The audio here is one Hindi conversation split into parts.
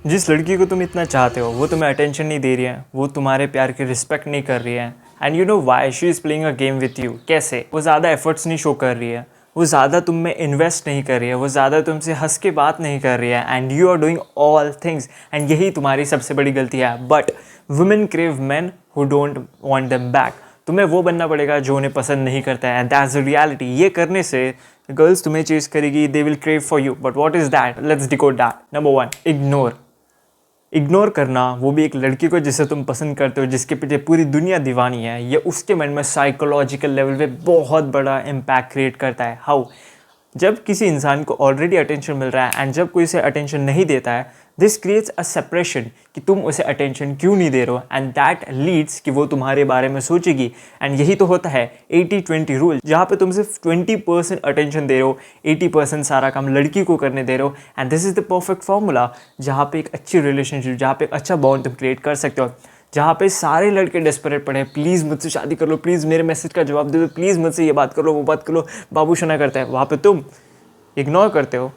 जिस लड़की को तुम इतना चाहते हो वो तुम्हें अटेंशन नहीं दे रही है, वो तुम्हारे प्यार की रिस्पेक्ट नहीं कर रही है, and you know why she is playing a game with you. कैसे? वो ज़्यादा एफर्ट्स नहीं शो कर रही है, वो ज़्यादा तुम में इन्वेस्ट नहीं कर रही है, वो ज़्यादा तुमसे हंस के बात नहीं कर रही है, and you are doing all things, and यही तुम्हारी सबसे बड़ी गलती है। But women crave man who don't want them back. तुम्हें वो बनना पड़ेगा जो उन्हें पसंद नहीं करता है, एंड दैट्स द रियलिटी। ये करने से गर्ल्स तुम्हें चेज करेगी, they will crave for you. But what is that? Let's decode that. Number 1, ignore करना, वो भी एक लड़की को जिसे तुम पसंद करते हो, जिसके पीछे पूरी दुनिया दीवानी है, ये उसके मन में साइकोलॉजिकल लेवल पे बहुत बड़ा इम्पैक्ट क्रिएट करता है। हाउ? जब किसी इंसान को ऑलरेडी अटेंशन मिल रहा है एंड जब कोई उसे अटेंशन नहीं देता है, दिस क्रिएट्स अ सेपरेशन कि तुम उसे अटेंशन क्यों नहीं दे रहे हो, एंड दैट लीड्स कि वो तुम्हारे बारे में सोचेगी। एंड यही तो होता है 80-20 रूल, जहाँ पे तुम सिर्फ 20% अटेंशन दे रहे हो, 80% सारा काम लड़की को करने दे रहे हो। And this is the perfect formula जहाँ पे एक अच्छी रिलेशनशिप, जहाँ पे एक अच्छा बॉन्ड तुम क्रिएट कर सकते हो, जहाँ पे सारे लड़के डेस्परेट पड़े, प्लीज़ मुझसे शादी कर लो, प्लीज़ मेरे मैसेज का जवाब दे दो, प्लीज़ मुझसे ये बात कर लो, वो बात कर लो, बाबू शना करता है। वहाँ पे तुम इग्नोर करते हो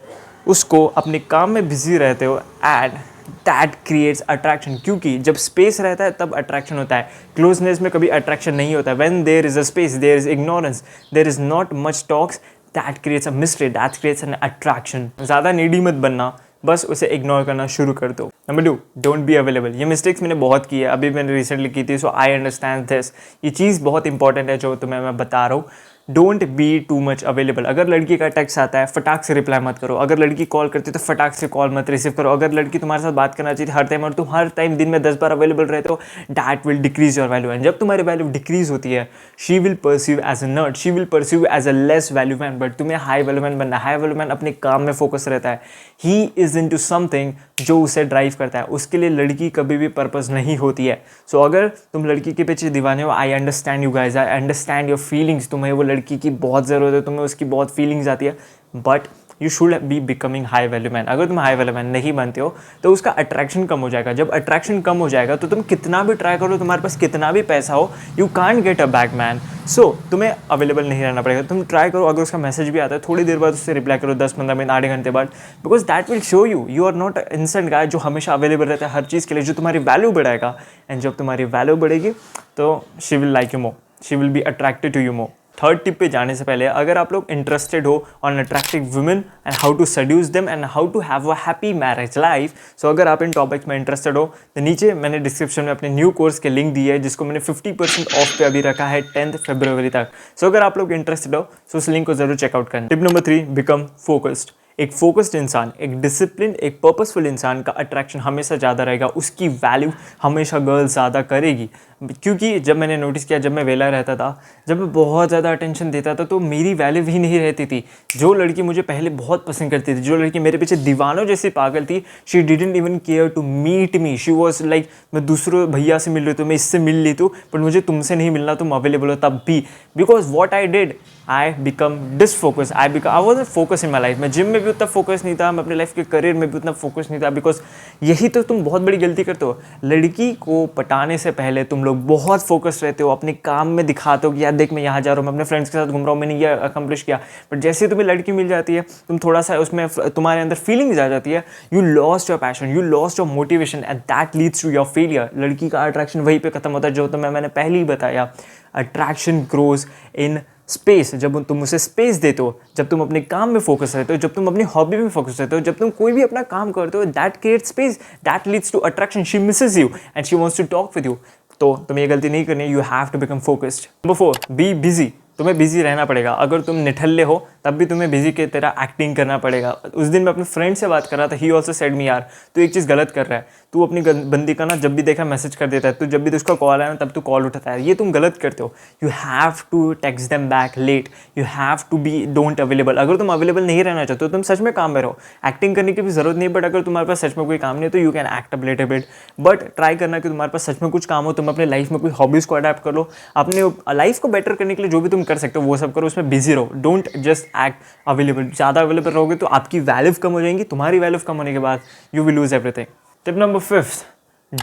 उसको, अपने काम में बिजी रहते हो, एंड दैट क्रिएट्स अट्रैक्शन। क्योंकि जब स्पेस रहता है तब अट्रैक्शन होता है, क्लोजनेस में कभी अट्रैक्शन नहीं होता। When there is a space, there is ignorance, there is not much talks, that creates a mystery, that creates an attraction. ज़्यादा नीडी मत बनना, बस उसे इग्नोर करना शुरू कर दो। Number 2, don't be available. ये मिस्टेक्स मैंने बहुत की है, अभी मैंने रिसेंटली की थी, सो आई अंडरस्टैंड दिस। ये चीज़ बहुत इंपॉर्टेंट है जो तुम्हें मैं बता रहा हूँ। Don't be too much available. अगर लड़की का टेक्स्ट आता है, फटाक से रिप्लाई मत करो। अगर लड़की कॉल करती है तो फटाक से कॉल मत रिसीव करो। अगर लड़की तुम्हारे साथ बात करना चाहिए हर टाइम और तुम हर टाइम दिन में 10 बार अवेलेबल रहते हो, that will decrease your value. And जब तुम्हारी वैल्यू डिक्रीज होती है, she will perceive as a nerd, she will perceive as a less value man. But तुम्हें हाई वैल्यू मैन बनना। हाई वैल्यू मैन अपने काम में फोकस रहता है, he is into something जो उसे ड्राइव करता है। उसके लिए लड़की कभी भी पर्पस नहीं होती है। सो अगर तुम लड़की के पीछे दीवाने हो, I understand you guys, I understand your feelings. तुम्हें वो लड़की की बहुत ज़रूरत है, तुम्हें उसकी बहुत फीलिंग्स आती है, but you should be becoming high value man. अगर तुम हाई वैल्यू मैन नहीं बनते हो तो उसका अट्रैक्शन कम हो जाएगा। जब अट्रैक्शन कम हो जाएगा तो तुम कितना भी ट्राई करो, तुम्हारे पास कितना भी पैसा हो, you can't get a back man. So तुम्हें अवेलेबल नहीं रहना पड़ेगा। तुम ट्राई करो, अगर उसका मैसेज भी आता है थोड़ी देर बाद उससे रिप्लाई करो, 10-15 मिनट, आधे घंटे बाद, because that will show you you are not instant guy जो हमेशा अवेलेबल रहता है हर चीज़ के लिए, जो तुम्हारी वैल्यू बढ़ाएगा। एंड जब तुम्हारी वैल्यू बढ़ेगी तो she will like you more, she will be attracted to you more. Third tip पे जाने से पहले, अगर आप लोग इंटरेस्टेड हो on attractive women and how to seduce them and how to have a happy marriage life, so अगर आप इन टॉपिक्स में इंटरेस्टेड हो तो नीचे मैंने डिस्क्रिप्शन में अपने न्यू कोर्स के लिंक दी है, जिसको मैंने 50% ऑफ पे अभी रखा है 10 फरवरी तक। सो अगर आप लोग इंटरेस्टेड हो तो उस लिंक को जरूर चेकआउट करना। Tip number 3, become focused. एक फोकस्ड इंसान, एक डिसिप्लिन, एक पर्पसफुल इंसान का अट्रैक्शन हमेशा ज़्यादा रहेगा, उसकी वैल्यू हमेशा गर्ल ज़्यादा करेगी। क्योंकि जब मैंने नोटिस किया, जब मैं वेला रहता था, जब मैं बहुत ज़्यादा अटेंशन देता था तो मेरी वैल्यू भी नहीं रहती थी। जो लड़की मुझे पहले बहुत पसंद करती थी, जो लड़की मेरे पीछे दीवानों जैसी पागल थी, she didn't even care to meet me. She was like, मैं दूसरों भैया से मिल रही हूँ, मैं इससे मिल ली हूँ, बट मुझे तुमसे नहीं मिलना, तुम अवेलेबल हो तब भी। Because what I did, I become disfocus, I was focus in my life. मैं जिम में भी उतना फोकस नहीं था, मैं अपने लाइफ के करियर में भी उतना फोकस नहीं था। बिकॉज यही तो तुम बहुत बड़ी गलती करते हो, लड़की को पटाने से पहले तुम लोग बहुत फोकस रहते हो, अपने काम में दिखाते हो कि यार देख मैं यहाँ जा रहा हूँ, मैं अपने फ्रेंड्स के साथ घूम रहा हूँ, मैंने ये अकम्प्लिश किया। बट जैसे ही तुम्हें लड़की मिल जाती है, तुम थोड़ा सा उसमें तुम्हारे अंदर फीलिंग्स आ जाती है, you lost your passion, you lost your motivation, and that leads to your failure. लड़की का अट्रैक्शन वहीं पे खत्म होता है, जो तो मैंने पहले ही बताया। Attraction grows in space. जब तुम उसे स्पेस देते हो, जब तुम अपने काम में फोकस रहते हो, जब तुम अपनी हॉबी में फोकस रहते हो, जब तुम कोई भी अपना काम करते हो, that create space, that leads to attraction. She misses you and she wants to talk with you. तो तुम्हें ये गलती नहीं करनी, you have to become focused. Number 4, be busy. तुम्हें बिजी रहना पड़ेगा। अगर तुम निठल्ले हो तब भी तुम्हें बिजी की तरह एक्टिंग करना पड़ेगा। उस दिन मैं अपने फ्रेंड से बात कर रहा था, ही ऑल्सो सेड मी, यार तू एक चीज़ गलत कर रहा है, तू अपनी बंदी का ना जब भी देखा मैसेज कर देता है, तू जब भी उसका कॉल आया ना तब तू कॉल उठाता है, ये तुम गलत करते हो। You have to text them back late, you have to be don't available. अगर तुम अवेलेबल नहीं रहना चाहते हो, तुम सच में काम में रहो, एक्टिंग करने की भी जरूरत नहीं। बट अगर तुम्हारे पास सच में कोई काम नहीं है तो you can act a little bit, but try करना कि तुम्हारे पास सच में कुछ काम हो, तुम अपने लाइफ में कोई हॉबीज़ को अडेप्ट कर लो, अपने लाइफ को बेटर करने के लिए जो भी तुम कर सकते हो वो सब करो, उसमें बिजी रहो। Don't just act available. ज़्यादा अवेलेबल रहोगे तो आपकी वैल्यू कम हो जाएंगी, तुम्हारी वैल्यू कम होने के बाद you will lose everything. Tip number 5,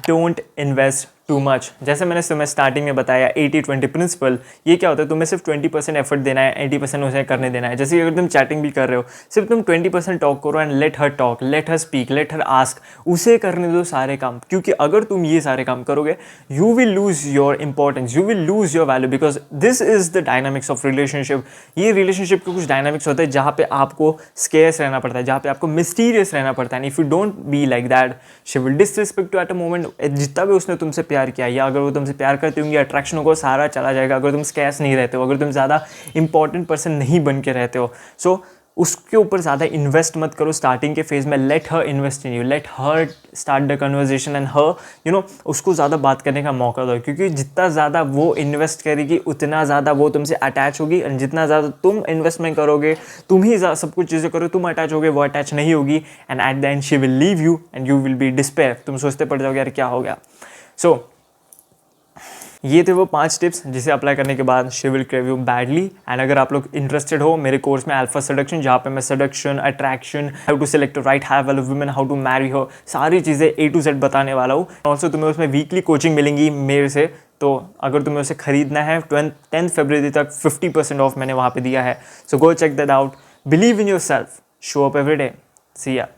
don't invest too much. जैसे मैंने तुम्हें स्टार्टिंग में बताया 80-20 प्रिंसिपल, ये क्या होता है, तुम्हें सिर्फ 20% एफर्ट देना है, 80% उसे करने देना है। जैसे कि अगर तुम चैटिंग भी कर रहे हो, सिर्फ तुम 20% टॉक करो and let her talk, let her speak, let her ask, उसे करने दो सारे काम। क्योंकि अगर तुम ये सारे काम करोगे, you will lose your importance, you will lose your value, because this is the dynamics of relationship. ये रिलेशनशिप के कुछ डायनामिक्स होते हैं जहाँ पे आपको स्केर्स रहना पड़ता है, जहाँ पे आपको मिस्टीरियस रहना पड़ता है। If you don't be like that, she will disrespect you at a moment. जितना भी उसने तुमसे प्यार किया, या अगर वो तुमसे प्यार करती होंगी, अट्रैक्शन होगा, सारा चला जाएगा। अगर तुम स्कैर्स नहीं रहते हो, अगर तुम ज़्यादा इंपॉर्टेंट पर्सन नहीं बन के रहते हो, सो उसके ऊपर ज़्यादा इन्वेस्ट मत करो स्टार्टिंग के फेज़ में। Let her invest in you, let her start the conversation and her उसको ज़्यादा बात करने का मौका दो। क्योंकि जितना ज़्यादा वो इन्वेस्ट करेगी, उतना ज़्यादा वो तुमसे अटैच होगी। एंड जितना ज़्यादा तुम इन्वेस्टमेंट करोगे, तुम ही सब कुछ चीज़ें करो, तुम अटैच होगे, वो अटैच नहीं होगी। And at the end she will leave you and you will be despair. तुम सोचते पड़ जाओगे यार क्या हो गया। सो ये थे वो 5 टिप्स जिसे अप्लाई करने के बाद she will crave you badly. And अगर आप लोग इंटरेस्टेड हो मेरे कोर्स में अल्फा सेडक्शन, जहाँ पे मैं seduction, attraction, how to select right half वाले वुमेन, हाउ टू मैरी हो, सारी चीज़ें A to Z बताने वाला हूँ। ऑल्सो तुम्हें उसमें वीकली कोचिंग मिलेंगी मेरे से। तो अगर तुम्हें उसे खरीदना है 10 फरवरी तक 50% ऑफ मैंने वहाँ पे दिया है। So go check that out. Believe in yourself, show up every day. See या।